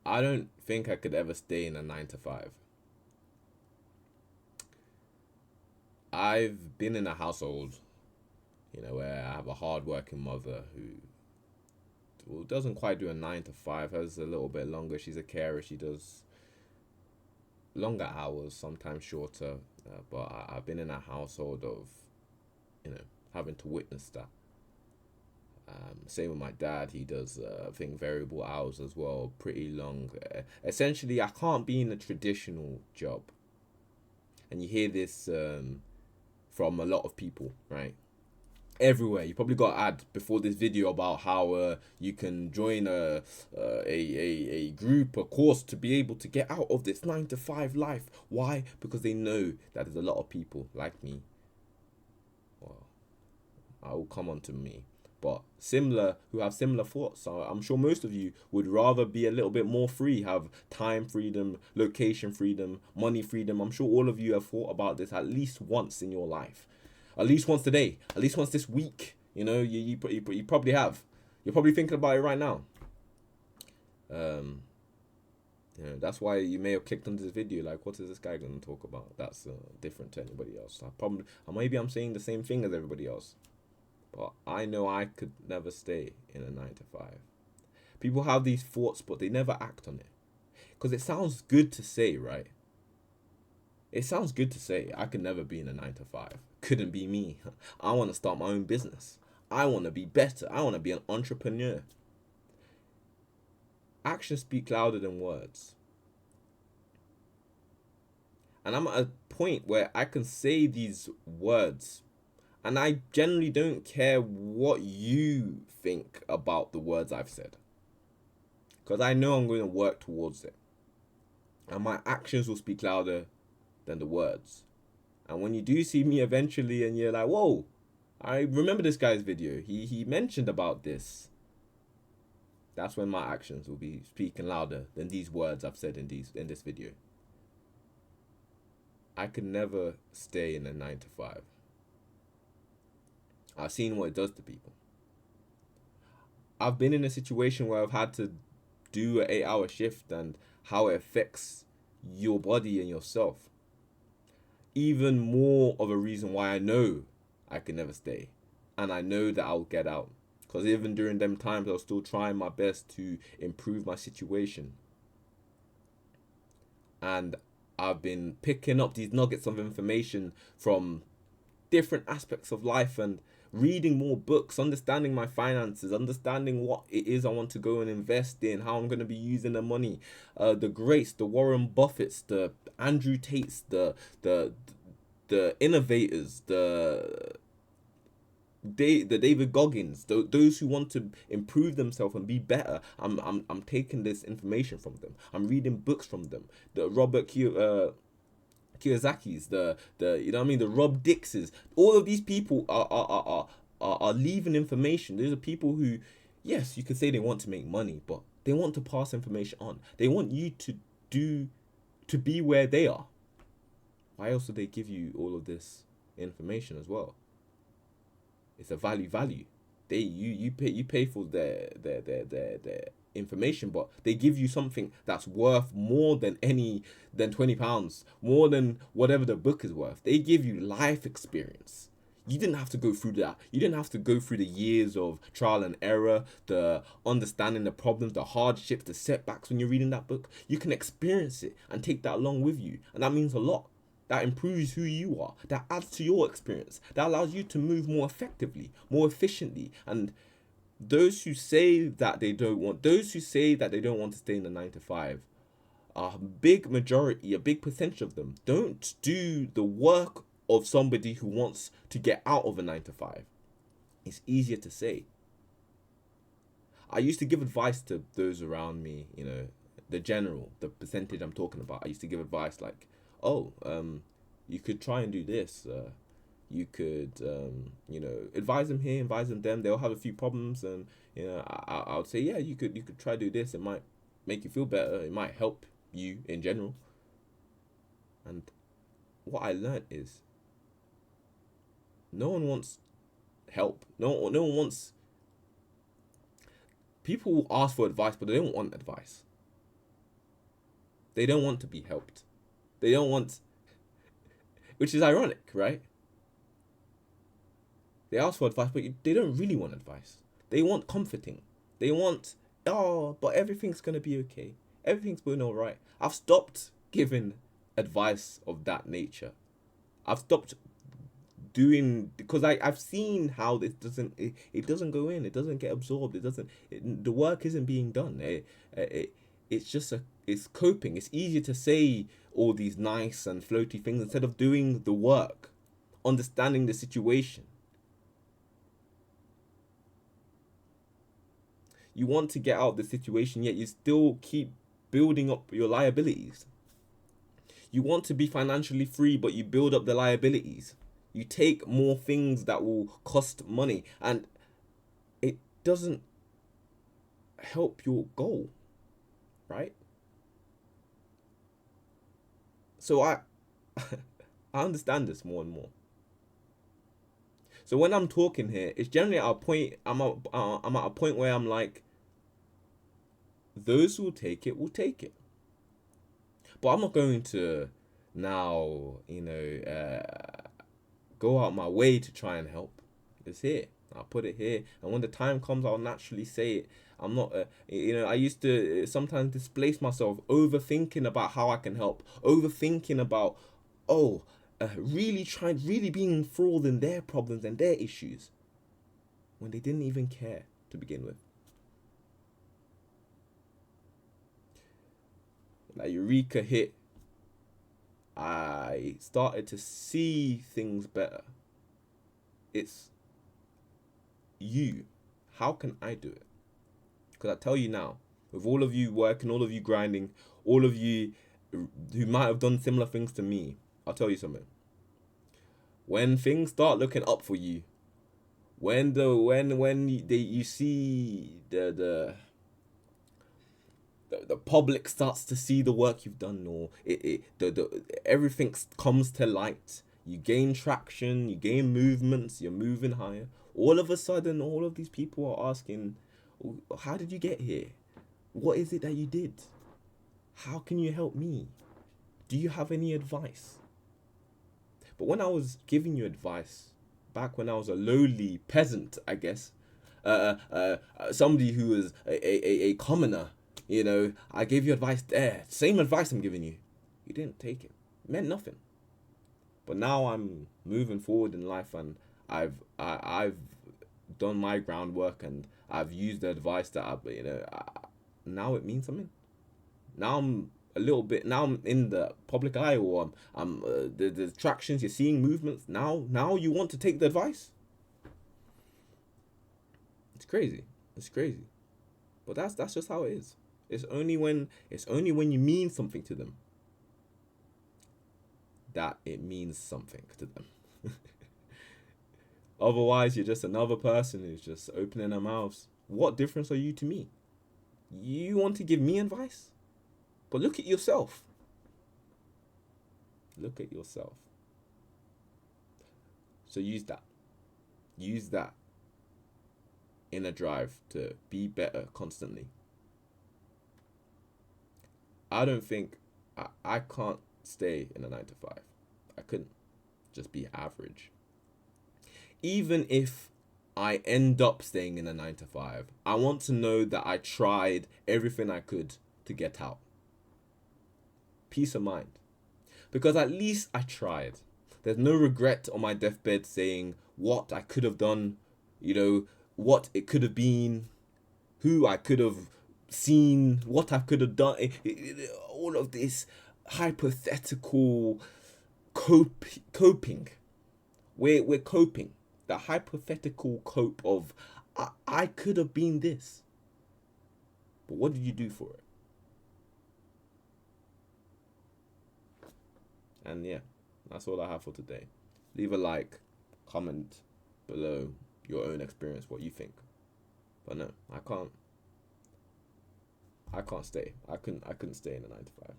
I don't think I could ever stay in a 9 to 5. I've been in a household, where I have a hard-working mother who doesn't quite do a 9 to 5, has a little bit longer. She's a carer. She does longer hours, sometimes shorter. But I've been in a household of, having to witness that. Same with my dad. He does, I think, variable hours as well, pretty long. Essentially, I can't be in a traditional job. And you hear this from a lot of people, right? Everywhere. You probably got an ad before this video about how you can join a group, a course to be able to get out of this 9 to 5 life. Why? Because they know that there's a lot of people like me. Well, I will come on to me, but similar, who have similar thoughts. So I'm sure most of you would rather be a little bit more free, have time freedom, location freedom, money freedom. I'm sure all of you have thought about this at least once in your life, at least once today, at least once this week. You probably have. You're probably thinking about it right now. That's why you may have clicked on this video. Like, what is this guy going to talk about? That's different to anybody else. Maybe I'm saying the same thing as everybody else. But I know I could never stay in a 9 to 5. People have these thoughts, but they never act on it. Because it sounds good to say, right? It sounds good to say, I could never be in a 9 to 5. Couldn't be me. I want to start my own business. I want to be better. I want to be an entrepreneur. Actions speak louder than words. And I'm at a point where I can say these words, and I generally don't care what you think about the words I've said. Because I know I'm going to work towards it. And my actions will speak louder than the words. And when you do see me eventually and you're like, whoa, I remember this guy's video. He mentioned about this. That's when my actions will be speaking louder than these words I've said in this video. I could never stay in a 9 to 5. I've seen what it does to people. I've been in a situation where I've had to do an 8-hour shift and how it affects your body and yourself. Even more of a reason why I know I can never stay. And I know that I'll get out. Because even during them times, I was still trying my best to improve my situation. And I've been picking up these nuggets of information from different aspects of life and reading more books, understanding my finances, understanding what it is I want to go and invest in, how I'm going to be using the money, the Grace, the Warren Buffetts, the Andrew Tates, the innovators, the David Goggins, those who want to improve themselves and be better. I'm taking this information from them. I'm reading books from them. The Robert Kiyosaki's, the the Rob Dixes. All of these people are leaving information. Those are people who, yes, you could say they want to make money, but they want to pass information on. They want you to be where they are. Why else would they give you all of this information as well? It's a value. You pay for their information, but they give you something that's worth more than £20, more than whatever the book is worth. They give you life experience. You didn't have to go through that. You didn't have to go through the years of trial and error, the understanding the problems, the hardships, the setbacks when you're reading that book. You can experience it and take that along with you. And that means a lot. That improves who you are. That adds to your experience. That allows you to move more effectively, more efficiently. And those who say that they don't want to stay in the 9 to 5, a big majority, a big percentage of them don't do the work of somebody who wants to get out of a 9 to 5. It's easier to say. I used to give advice to those around me, the percentage I'm talking about. I used to give advice like, you could try and do this. You could, advise them here, advise them them. They'll have a few problems, and I would say, yeah, you could try to do this. It might make you feel better. It might help you in general. And what I learned is, no one wants help. No one wants. People will ask for advice, but they don't want advice. They don't want to be helped. They don't want, which is ironic, right? They ask for advice, but they don't really want advice. They want comforting. They want, oh, but everything's going to be okay. Everything's going all right. I've stopped giving advice of that nature. I've stopped doing, because I've seen how this doesn't, it doesn't go in. It doesn't get absorbed. The work isn't being done. It's just it's coping. It's easier to say all these nice and floaty things instead of doing the work, understanding the situation. You want to get out of the situation, yet you still keep building up your liabilities. You want to be financially free, but you build up the liabilities. You take more things that will cost money, and it doesn't help your goal, right? So I understand this more and more. So when I'm talking here, it's generally at a point, I'm at a point where I'm like, those who will take it will take it. But I'm not going to now, go out my way to try and help. It's here. I'll put it here. And when the time comes, I'll naturally say it. I'm not, I used to sometimes displace myself, overthinking about how I can help, overthinking about, really being enthralled in their problems and their issues when they didn't even care to begin with. Like Eureka hit, I started to see things better. It's you. How can I do it? Because I tell you now, with all of you working, all of you grinding, all of you who might have done similar things to me, I'll tell you something. When things start looking up for you, when you see the public starts to see the work you've done, or everything comes to light, you gain traction, you gain movements, you're moving higher, all of a sudden all of these people are asking, how did you get here? What is it that you did? How can you help me? Do you have any advice? But when I was giving you advice back when I was a lowly peasant, I guess, somebody who was a commoner, I gave you advice there. Same advice I'm giving you. You didn't take it. It meant nothing. But now I'm moving forward in life, and I've done my groundwork, and I've used the advice that now it means something. Now I'm in the public eye, or I'm the tractions, you're seeing movements. Now you want to take the advice. It's crazy. But that's just how it is. It's only when you mean something to them that it means something to them. Otherwise, you're just another person who's just opening their mouths. What difference are you to me? You want to give me advice? But look at yourself. Look at yourself. So use that. Use that inner drive to be better constantly. I don't think I can't stay in a 9 to 5. I couldn't just be average. Even if I end up staying in a 9 to 5, I want to know that I tried everything I could to get out. Peace of mind. Because at least I tried. There's no regret on my deathbed saying what I could have done, what it could have been, who I could have seen, what I could have done. All of this hypothetical coping. We're coping. The hypothetical cope of I could have been this. But what did you do for it? And yeah, that's all I have for today. Leave a like, comment below your own experience, what you think. But no, I can't stay. I couldn't stay in a 9 to 5.